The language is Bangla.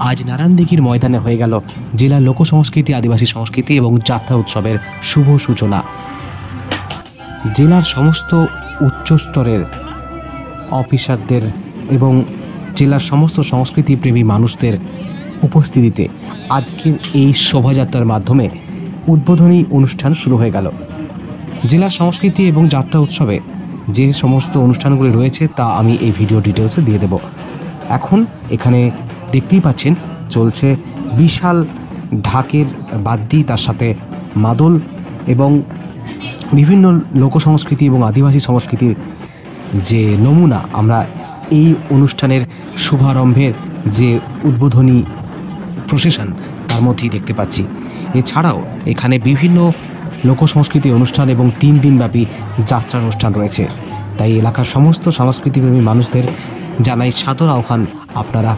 আজ নারায়ণদিঘির ময়দানে হয়ে গেল জেলার লোকসংস্কৃতি, আদিবাসী সংস্কৃতি এবং যাত্রা উৎসবের শুভ সূচনা। জেলার সমস্ত উচ্চস্তরের অফিসারদের এবং জেলার সমস্ত সংস্কৃতিপ্রেমী মানুষদের উপস্থিতিতে আজকের এই শোভাযাত্রার মাধ্যমে উদ্বোধনী অনুষ্ঠান শুরু হয়ে গেল। জেলার সংস্কৃতি এবং যাত্রা উৎসবে যে সমস্ত অনুষ্ঠানগুলি রয়েছে তা আমি এই ভিডিও ডিটেলসে দিয়ে দেব। এখন এখানে দেখতেই পাচ্ছেন চলছে বিশাল ঢাকের বাদ্যি, তার সাথে মাদল এবং বিভিন্ন লোকসংস্কৃতি এবং আদিবাসী সংস্কৃতির যে নমুনা আমরা এই অনুষ্ঠানের শুভারম্ভের যে উদ্বোধনী প্রসেশন তার মধ্যেই দেখতে পাচ্ছি। এছাড়াও এখানে বিভিন্ন লোকসংস্কৃতি অনুষ্ঠান এবং 3 দিনব্যাপী যাত্রা অনুষ্ঠান রয়েছে। তাই এলাকার সমস্ত সংস্কৃতিপ্রেমী মানুষদের জানাই সাদর আহ্বান, আপনারা